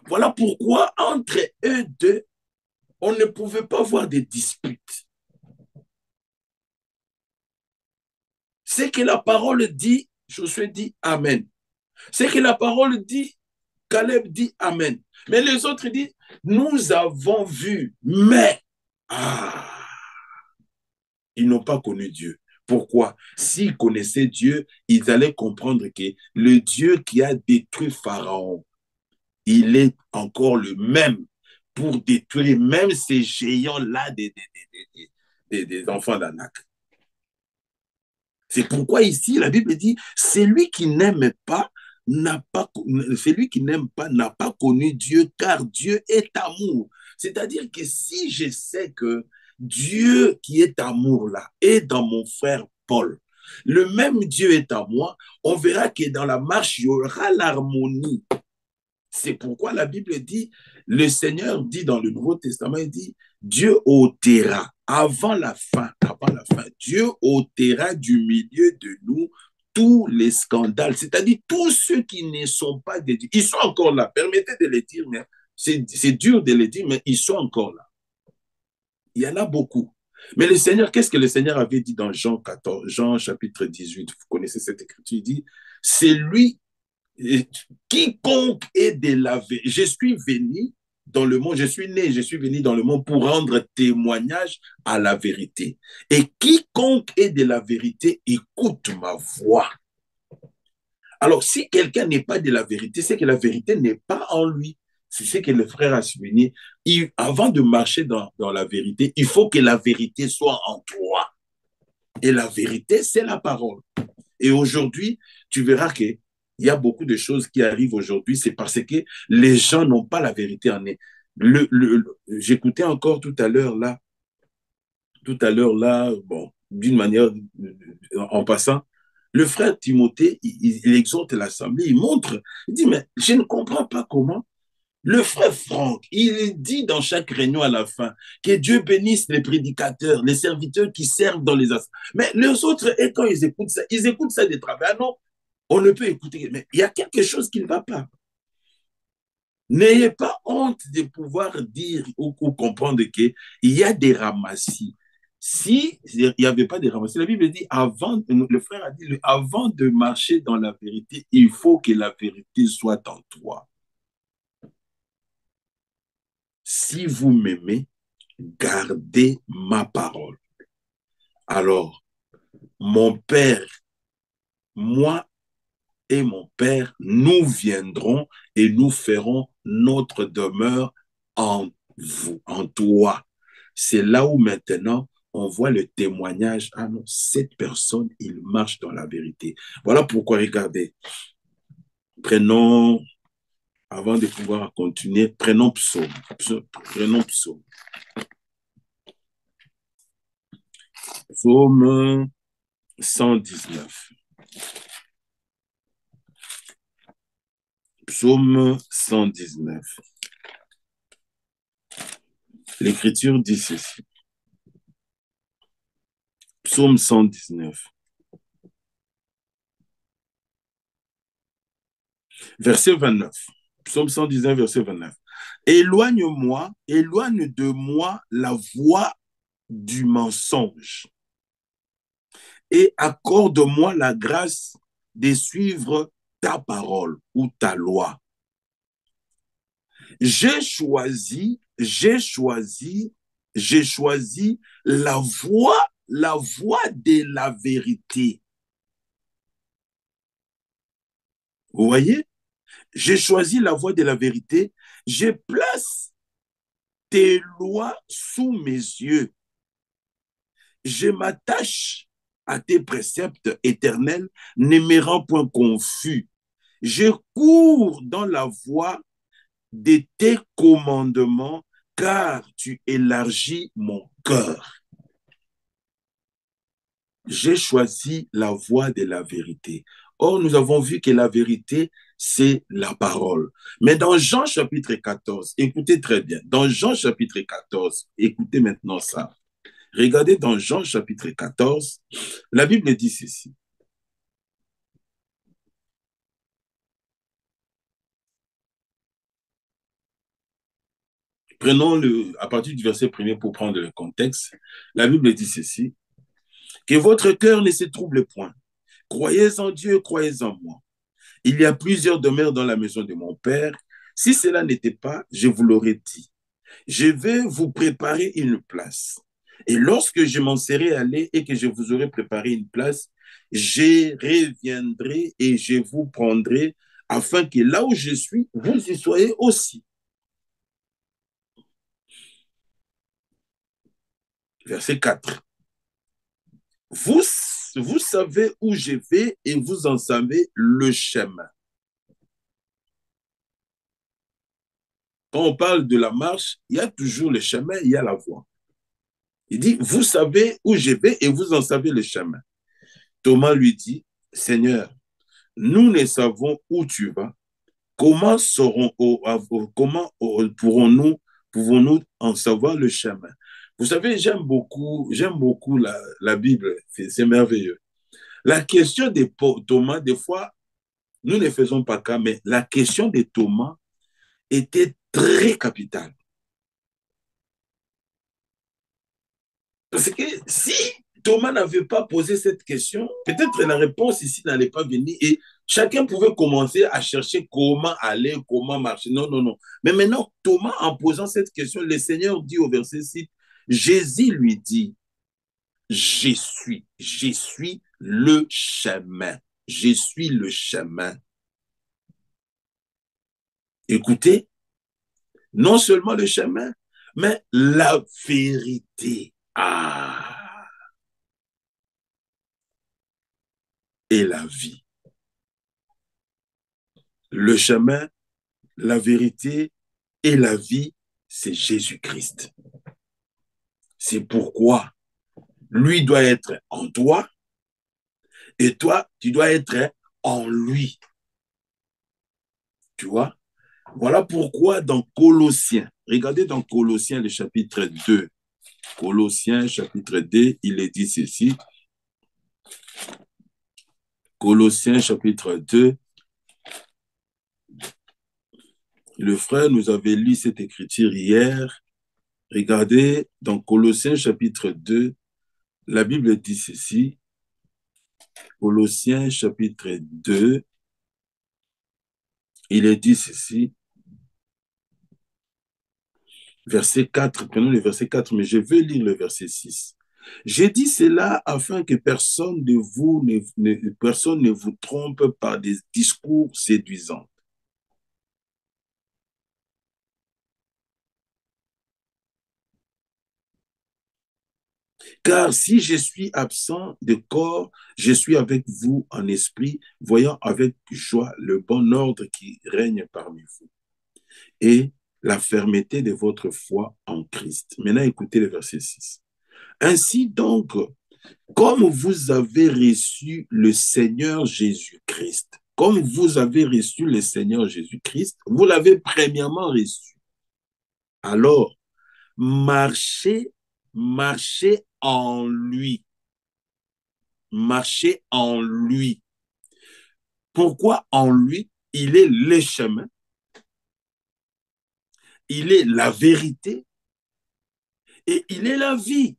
Voilà pourquoi entre eux deux, on ne pouvait pas voir des disputes. C'est que la parole dit, Josué dit Amen. C'est que la parole dit, Caleb dit Amen. Mais les autres disent, nous avons vu, mais ils n'ont pas connu Dieu. Pourquoi? S'ils connaissaient Dieu, ils allaient comprendre que le Dieu qui a détruit Pharaon, il est encore le même pour détruire même ces géants-là des enfants d'Anak. C'est pourquoi ici, la Bible dit, celui qui n'aime pas n'a pas, celui qui n'aime pas n'a pas connu Dieu, car Dieu est amour. C'est-à-dire que si je sais que Dieu qui est amour là est dans mon frère Paul, le même Dieu est à moi, on verra que dans la marche, il y aura l'harmonie. C'est pourquoi la Bible dit, le Seigneur dit dans le Nouveau Testament, il dit, Dieu ôtera avant la fin, Dieu ôtera du milieu de nous tous les scandales, c'est-à-dire tous ceux qui ne sont pas des dieux. Ils sont encore là, permettez de les dire, mais c'est dur de les dire, mais ils sont encore là. Il y en a beaucoup. Mais le Seigneur, qu'est-ce que le Seigneur avait dit dans Jean 14, Jean chapitre 18, vous connaissez cette écriture, il dit, c'est lui quiconque est de la vérité. Je suis venu dans le monde, je suis né, je suis venu dans le monde pour rendre témoignage à la vérité. Et quiconque est de la vérité écoute ma voix. Alors, si quelqu'un n'est pas de la vérité, c'est que la vérité n'est pas en lui. C'est ce que le frère a souligné. Avant de marcher dans la vérité, il faut que la vérité soit en toi. Et la vérité, c'est la parole. Et aujourd'hui, tu verras qu'il y a beaucoup de choses qui arrivent aujourd'hui, c'est parce que les gens n'ont pas la vérité en eux. J'écoutais encore tout à l'heure là, bon, d'une manière, en passant, le frère Timothée, il exhorte l'Assemblée, il montre, il dit, mais je ne comprends pas comment. Le frère Franck, il dit dans chaque réunion à la fin que Dieu bénisse les prédicateurs, les serviteurs qui servent dans les assemblées. Mais les autres, et quand ils écoutent ça des travaux. Ah non, on ne peut écouter, mais il y a quelque chose qui ne va pas. N'ayez pas honte de pouvoir dire ou comprendre qu'il y a des ramassis. Si il n'y avait pas de ramassis, la Bible dit, le frère a dit, avant de marcher dans la vérité, il faut que la vérité soit en toi. Si vous m'aimez, gardez ma parole. Alors, mon Père, moi et mon Père, nous viendrons et nous ferons notre demeure en vous, en toi. C'est là où maintenant on voit le témoignage. Ah non, cette personne, il marche dans la vérité. Voilà pourquoi, regardez, prenons, avant de pouvoir continuer, prenons psaume. Prenons psaume. Psaume 119. Psaume 119. L'Écriture dit ceci. Psaume 119. Verset 29. Psaume 119, verset 29. Éloigne-moi, éloigne de moi la voix du mensonge et accorde-moi la grâce de suivre ta parole ou ta loi. J'ai choisi la voie de la vérité. Vous voyez? J'ai choisi la voie de la vérité. Je place tes lois sous mes yeux. Je m'attache à tes préceptes éternels, ne me rends point confus. Je cours dans la voie de tes commandements, car tu élargis mon cœur. J'ai choisi la voie de la vérité. Or, nous avons vu que la vérité, c'est la parole. Mais dans Jean chapitre 14, écoutez très bien, dans Jean chapitre 14, écoutez maintenant ça. Regardez dans Jean chapitre 14, la Bible dit ceci. Prenons à partir du verset 1er pour prendre le contexte. La Bible dit ceci. Que votre cœur ne se trouble point. Croyez en Dieu, croyez en moi. Il y a plusieurs demeures dans la maison de mon Père. Si cela n'était pas, je vous l'aurais dit. Je vais vous préparer une place. Et lorsque je m'en serai allé et que je vous aurai préparé une place, je reviendrai et je vous prendrai afin que là où je suis, vous y soyez aussi. Verset 4. Vous, vous savez où je vais et vous en savez le chemin. Quand on parle de la marche, il y a toujours le chemin, il y a la voie. Il dit, vous savez où je vais et vous en savez le chemin. Thomas lui dit, Seigneur, nous ne savons où tu vas. Comment, comment pouvons-nous en savoir le chemin? Vous savez, j'aime beaucoup la Bible, c'est merveilleux. La question de Thomas, des fois, nous ne faisons pas cas, mais la question de Thomas était très capitale. Parce que si Thomas n'avait pas posé cette question, peut-être la réponse ici n'allait pas venir et chacun pouvait commencer à chercher comment aller, comment marcher. Non, non, non. Mais maintenant, Thomas, en posant cette question, le Seigneur dit au verset 6, Jésus lui dit, je suis le chemin. Je suis le chemin. Écoutez, non seulement le chemin, mais la vérité. Ah, et la vie. Le chemin, la vérité et la vie, c'est Jésus-Christ. C'est pourquoi lui doit être en toi et toi, tu dois être en lui. Tu vois? Voilà pourquoi dans Colossiens, regardez dans Colossiens le chapitre 2, Colossiens chapitre 2, il est dit ceci. Colossiens chapitre 2, le frère nous avait lu cette écriture hier. Regardez dans Colossiens chapitre 2, la Bible dit ceci. Colossiens chapitre 2, il est dit ceci, verset 4, prenons le verset 4, mais je veux lire le verset 6. J'ai dit cela afin que personne personne ne vous trompe par des discours séduisants. Car si je suis absent de corps, je suis avec vous en esprit, voyant avec joie le bon ordre qui règne parmi vous et la fermeté de votre foi en Christ. Maintenant, écoutez le verset 6. Ainsi donc, comme vous avez reçu le Seigneur Jésus-Christ, comme vous avez reçu le Seigneur Jésus-Christ, vous l'avez premièrement reçu. Alors, marchez en lui. Marchez en lui. Pourquoi en lui? Il est le chemin, il est la vérité et il est la vie.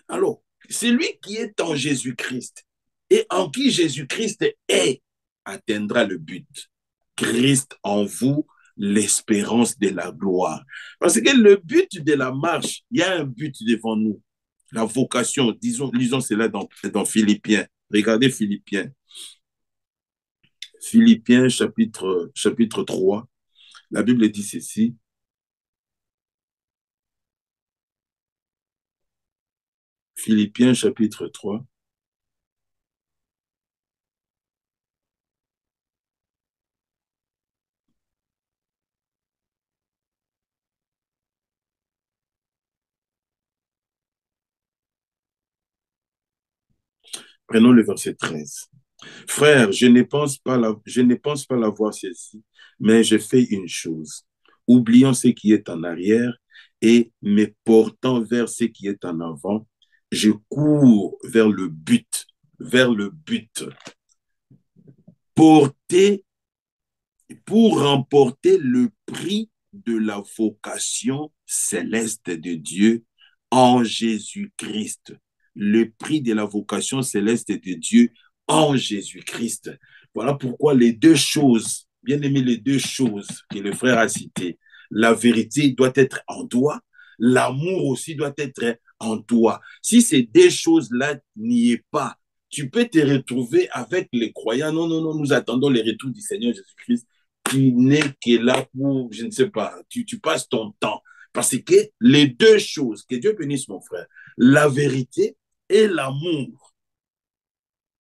Alors, c'est lui qui est en Jésus-Christ et en qui Jésus-Christ est, atteindra le but. Christ en vous, l'espérance de la gloire. Parce que le but de la marche, il y a un but devant nous. La vocation, lisons cela dans Philippiens. Regardez Philippiens. Philippiens chapitre 3. La Bible dit ceci. Philippiens chapitre 3. Prenons le verset 13. Frère, je ne pense pas l'avoir saisi, mais je fais une chose. Oublions ce qui est en arrière et me portant vers ce qui est en avant, je cours vers le but. Porter, pour remporter le prix de la vocation céleste de Dieu en Jésus-Christ. le prix de la vocation céleste de Dieu en Jésus-Christ. Voilà pourquoi les deux choses, bien aimé, les deux choses que le frère a citées, la vérité doit être en toi, l'amour aussi doit être en toi. Si ces deux choses-là n'y est pas, tu peux te retrouver avec les croyants. Non, non, non, nous attendons le retour du Seigneur Jésus-Christ. Tu n'es que là pour, je ne sais pas, tu passes ton temps. Parce que les deux choses, que Dieu bénisse mon frère, la vérité et l'amour.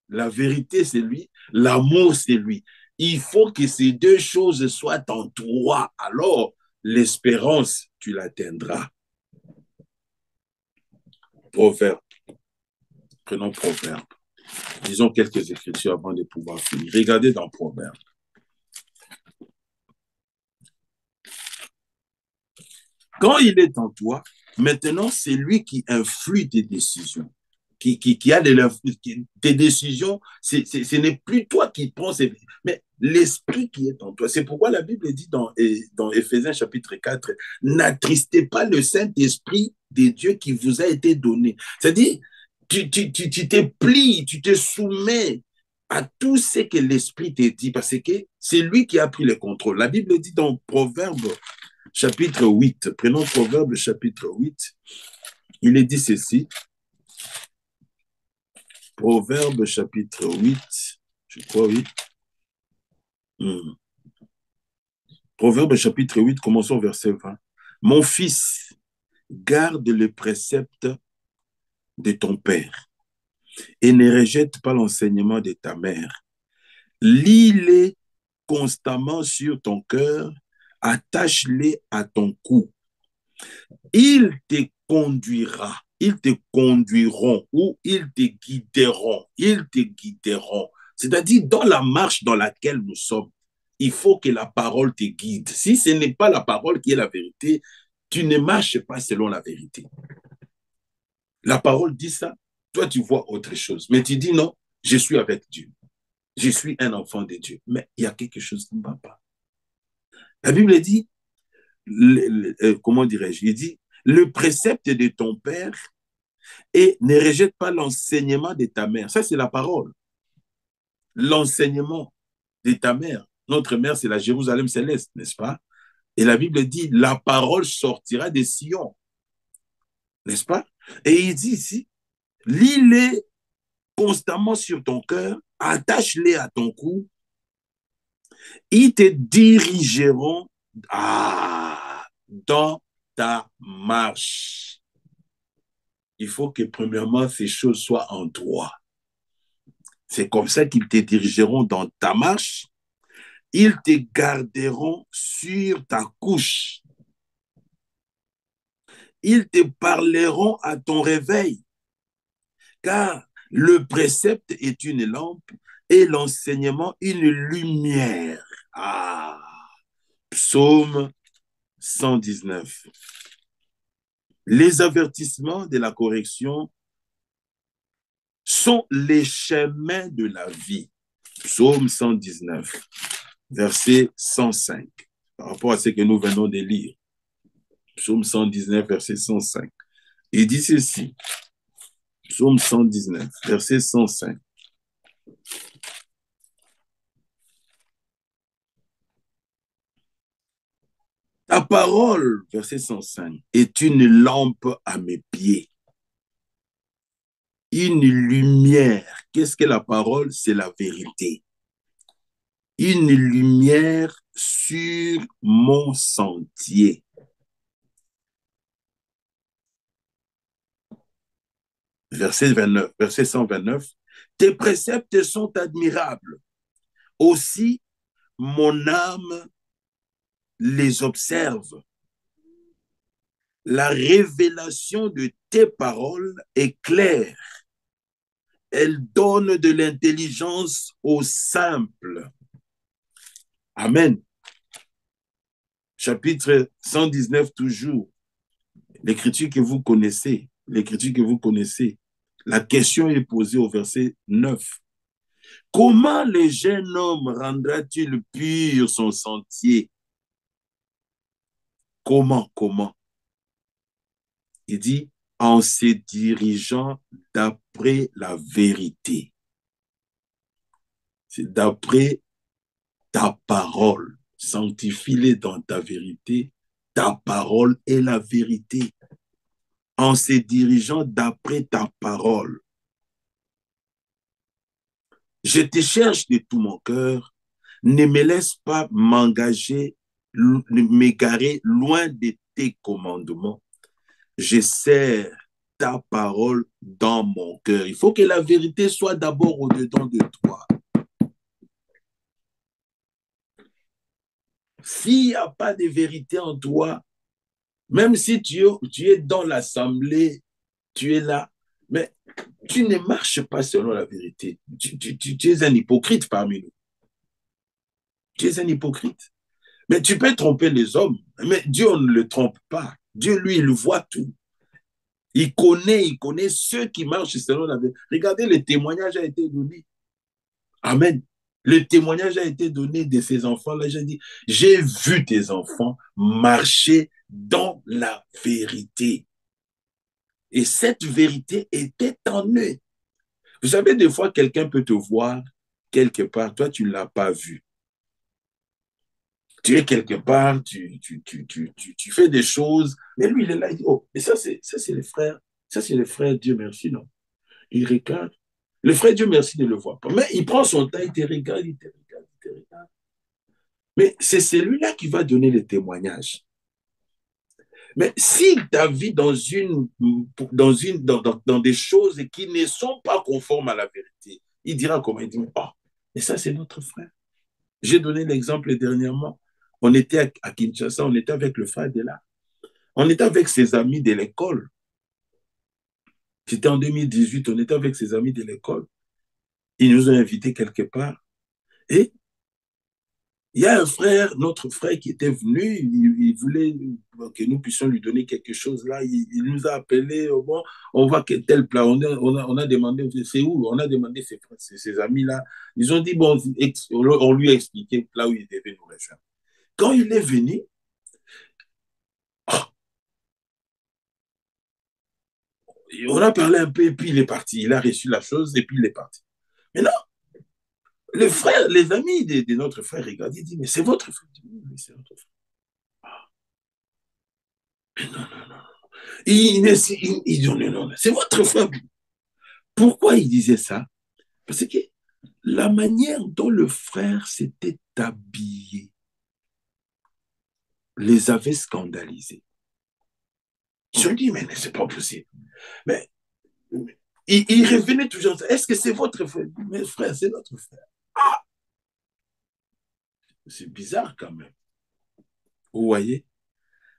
La vérité, c'est lui, l'amour, c'est lui. Il faut que ces deux choses soient en toi. Alors, l'espérance, tu l'atteindras. Proverbe. Prenons Proverbe. Disons quelques écritures avant de pouvoir finir. Regardez dans Proverbe. Quand il est en toi, maintenant, c'est lui qui influe tes décisions. Qui a tes décisions, ce n'est plus toi qui prends, mais l'esprit qui est en toi. C'est pourquoi la Bible dit dans Éphésiens chapitre 4, n'attristez pas le Saint-Esprit de Dieu qui vous a été donné. C'est-à-dire, tu te plies, tu te soumets à tout ce que l'Esprit te dit, parce que c'est lui qui a pris le contrôle. La Bible dit dans Proverbe chapitre 8, prenons Proverbe chapitre 8, il est dit ceci, Proverbe chapitre 8, je crois, oui. Proverbe chapitre 8, commençons verset 20. Mon fils, garde le précepte de ton père et ne rejette pas l'enseignement de ta mère. Lis-les constamment sur ton cœur, attache-les à ton cou. Ils te conduira, ils te conduiront ou ils te guideront, ils te guideront. C'est-à-dire, dans la marche dans laquelle nous sommes, il faut que la parole te guide. Si ce n'est pas la parole qui est la vérité, tu ne marches pas selon la vérité. La parole dit ça, toi tu vois autre chose. Mais tu dis non, je suis avec Dieu. Je suis un enfant de Dieu. Mais il y a quelque chose qui ne va pas. La Bible dit, comment dirais-je, il dit, le précepte de ton père et ne rejette pas l'enseignement de ta mère. Ça, c'est la parole. L'enseignement de ta mère. Notre mère, c'est la Jérusalem céleste, n'est-ce pas? Et la Bible dit, la parole sortira des Sion, n'est-ce pas? Et il dit ici, lis-les constamment sur ton cœur, attache-les à ton cou, ils te dirigeront dans ta marche. Il faut que premièrement, ces choses soient en toi. C'est comme ça qu'ils te dirigeront dans ta marche. Ils te garderont sur ta couche. Ils te parleront à ton réveil. Car le précepte est une lampe et l'enseignement une lumière. Psaume 119. Les avertissements de la correction sont les chemins de la vie. Psaume 119, verset 105, par rapport à ce que nous venons de lire. Psaume 119, verset 105. Il dit ceci, Psaume 119, verset 105. Ta parole, verset 105, est une lampe à mes pieds, une lumière. Qu'est-ce que la parole? C'est la vérité. Une lumière sur mon sentier. Verset 29, verset 129. Tes préceptes sont admirables. Aussi, mon âme les observe. La révélation de tes paroles est claire. Elle donne de l'intelligence aux simples. Amen. Chapitre 119 toujours. L'écriture que vous connaissez. L'écriture que vous connaissez. La question est posée au verset 9. Comment le jeune homme rendra-t-il pur son sentier? Comment? Il dit, en se dirigeant d'après la vérité. C'est d'après ta parole. Sanctifie-les dans ta vérité. Ta parole est la vérité. En se dirigeant d'après ta parole. Je te cherche de tout mon cœur. Ne me laisse pas m'égarer loin de tes commandements. Je serre ta parole dans mon cœur. Il faut que la vérité soit d'abord au-dedans de toi. S'il n'y a pas de vérité en toi, même si tu es dans l'assemblée, tu es là, mais tu ne marches pas selon la vérité. Tu es un hypocrite parmi nous. Tu es un hypocrite. Mais tu peux tromper les hommes, mais Dieu ne le trompe pas. Dieu, lui, il voit tout. Il connaît ceux qui marchent selon la vérité. Regardez, le témoignage a été donné. Amen. Le témoignage a été donné de ces enfants-là. J'ai dit, j'ai vu tes enfants marcher dans la vérité. Et cette vérité était en eux. Vous savez, des fois, quelqu'un peut te voir quelque part, toi, tu ne l'as pas vu. Tu es quelque part, tu fais des choses, mais lui, il est là, il dit, oh, et ça, c'est les frères, ça, c'est les frères, Dieu merci, non. Il regarde. Le frère, Dieu merci, ne le voit pas. Mais il prend son temps, il te regarde, il te regarde, il te regarde. Mais c'est celui-là qui va donner le témoignage. Mais si ta vie dans des choses qui ne sont pas conformes à la vérité, il dira comment? Il dit, oh, mais ça, c'est notre frère. J'ai donné l'exemple dernièrement. On était à Kinshasa, on était avec le frère de là. On était avec ses amis de l'école. C'était en 2018, on était avec ses amis de l'école. Ils nous ont invités quelque part. Et il y a un frère, notre frère qui était venu, il voulait que nous puissions lui donner quelque chose là. Il nous a appelé, oh bon, on voit que tel plat, on a demandé, c'est où? On a demandé ses amis là. Ils ont dit, bon, on lui a expliqué là où il devait nous rejoindre. Quand il est venu, oh, on a parlé un peu et puis il est parti. Il a reçu la chose et puis il est parti. Maintenant, le frère, les amis de notre frère regardent, ils disent, mais c'est votre frère. Oui, c'est notre frère. Mais non, non, non. Il dit, non, non, c'est votre frère. Pourquoi il disait ça? Parce que la manière dont le frère s'était habillé les avait scandalisés. Ils se sont dit, mais c'est pas possible. Mais il revenait toujours. Est-ce que c'est votre frère? Mais frère, c'est notre frère. Ah, c'est bizarre quand même. Vous voyez?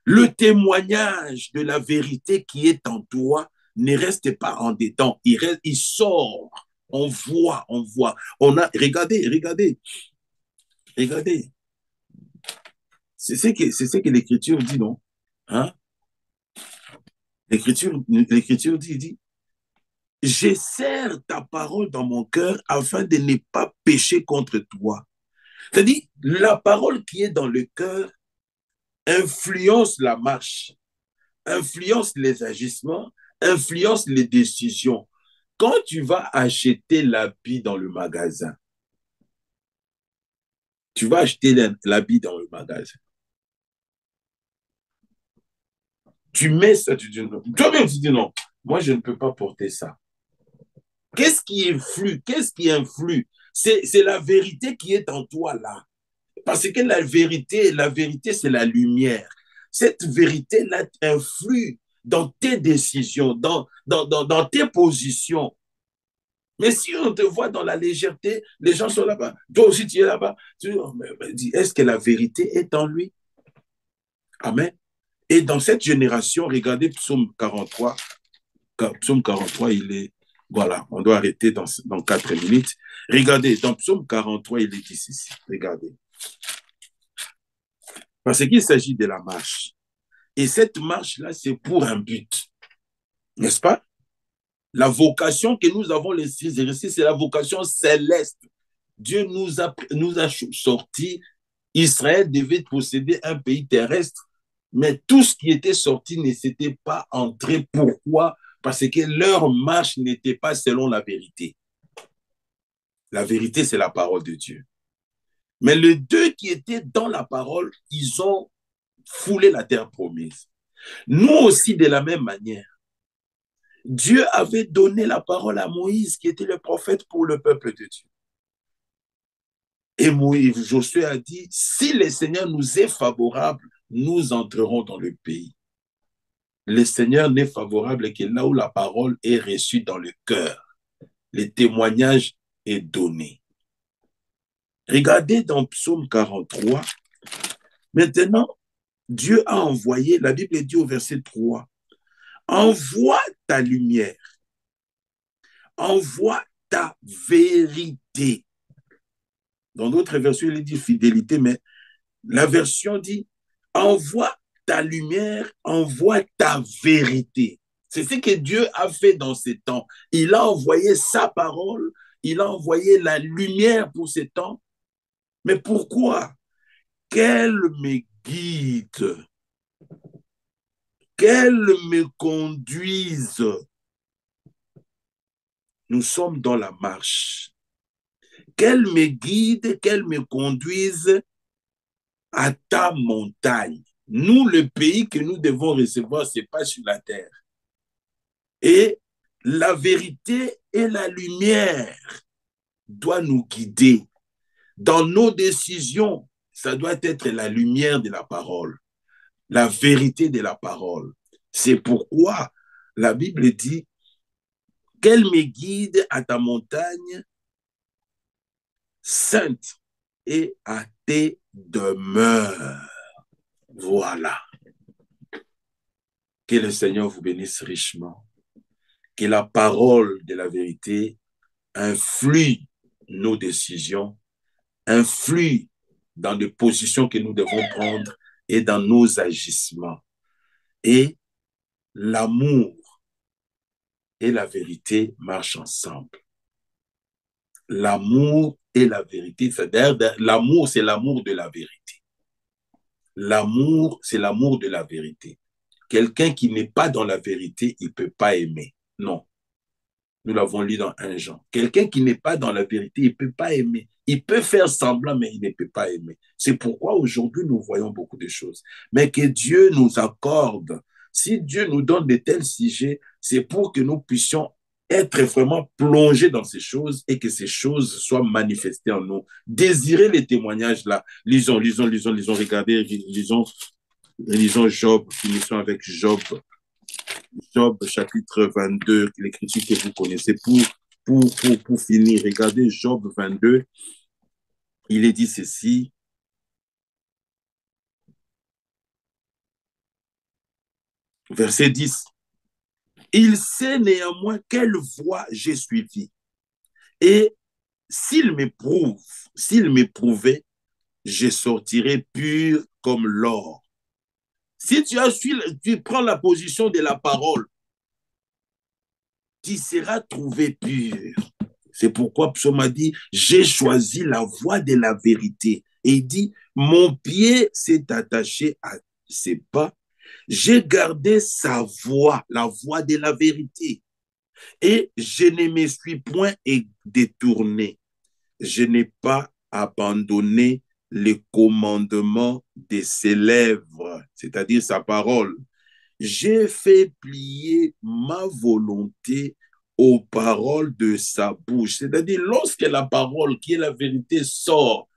Le témoignage de la vérité qui est en toi ne reste pas en détente. Il sort. On voit, on voit. Regardez. C'est ce que l'Écriture dit, non? Hein? L'Écriture dit, j'essaie ta parole dans mon cœur afin de ne pas pécher contre toi. C'est-à-dire, la parole qui est dans le cœur influence la marche, influence les agissements, influence les décisions. Quand tu vas acheter l'habit dans le magasin, tu vas acheter l'habit dans le magasin. Tu mets ça, tu dis non. Toi-même, tu dis non. Moi, je ne peux pas porter ça. Qu'est-ce qui influe? Qu'est-ce qui influe? C'est la vérité qui est en toi là. Parce que la vérité, c'est la lumière. Cette vérité-là influe dans tes décisions, dans tes positions. Mais si on te voit dans la légèreté, les gens sont là-bas. Toi aussi, tu es là-bas. Tu dis, oh, est-ce que la vérité est en lui? Amen. Et dans cette génération, regardez Psaume 43. Psaume 43, il est... Voilà, on doit arrêter dans 4 minutes. Regardez, dans Psaume 43, il est dit ceci. Regardez. Parce qu'il s'agit de la marche. Et cette marche-là, c'est pour un but. N'est-ce pas? La vocation que nous avons laissée, c'est la vocation céleste. Dieu nous a sortis. Israël devait posséder un pays terrestre. Mais tout ce qui était sorti ne s'était pas entré. Pourquoi? Parce que leur marche n'était pas selon la vérité. La vérité, c'est la parole de Dieu. Mais les deux qui étaient dans la parole, ils ont foulé la terre promise. Nous aussi, de la même manière, Dieu avait donné la parole à Moïse, qui était le prophète pour le peuple de Dieu. Et Moïse, Josué a dit, si le Seigneur nous est favorable, nous entrerons dans le pays. Le Seigneur n'est favorable que là où la parole est reçue dans le cœur. Le témoignage est donné. Regardez dans Psaume 43. Maintenant, Dieu a envoyé, la Bible dit au verset 3, envoie ta lumière, envoie ta vérité. Dans d'autres versions, il dit fidélité, mais la version dit envoie ta lumière, envoie ta vérité. C'est ce que Dieu a fait dans ces temps. Il a envoyé sa parole, il a envoyé la lumière pour ces temps. Mais pourquoi? Qu'elle me guide, qu'elle me conduise. Nous sommes dans la marche. Qu'elle me guide, qu'elle me conduise à ta montagne. Nous, le pays que nous devons recevoir, ce n'est pas sur la terre. Et la vérité et la lumière doivent nous guider. Dans nos décisions, ça doit être la lumière de la parole, la vérité de la parole. C'est pourquoi la Bible dit qu'elle me guide à ta montagne sainte et à tes demeures. Voilà. Que le Seigneur vous bénisse richement. Que la parole de la vérité influe nos décisions, influe dans les positions que nous devons prendre et dans nos agissements. Et l'amour et la vérité marchent ensemble. L'amour et la vérité, c'est-à-dire l'amour, c'est l'amour de la vérité. L'amour, c'est l'amour de la vérité. Quelqu'un qui n'est pas dans la vérité, il ne peut pas aimer. Non. Nous l'avons lu dans 1 Jean. Quelqu'un qui n'est pas dans la vérité, il ne peut pas aimer. Il peut faire semblant, mais il ne peut pas aimer. C'est pourquoi aujourd'hui, nous voyons beaucoup de choses. Mais que Dieu nous accorde, si Dieu nous donne de tels sujets, c'est pour que nous puissions être vraiment plongés dans ces choses et que ces choses soient manifestées en nous. Désirer les témoignages là. Lisons, regardez, lisons Job, finissons avec Job. Job chapitre 22, l'écriture que vous connaissez, pour finir. Regardez Job 22, il est dit ceci. Verset 10. Il sait néanmoins quelle voie j'ai suivie. Et s'il m'éprouvait, je sortirai pur comme l'or. Si tu prends la position de la parole, tu seras trouvé pur. C'est pourquoi Psaume a dit, j'ai choisi la voie de la vérité. Et il dit, mon pied s'est attaché à ses pas. J'ai gardé sa voie, la voie de la vérité. Et je ne me suis point détourné. Je n'ai pas abandonné les commandements de ses lèvres, c'est-à-dire sa parole. J'ai fait plier ma volonté aux paroles de sa bouche. C'est-à-dire, lorsque la parole, qui est la vérité, sort,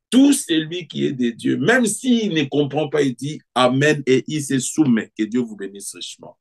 tout celui qui est de Dieu, même s'il ne comprend pas, il dit Amen et il se soumet. Que Dieu vous bénisse richement.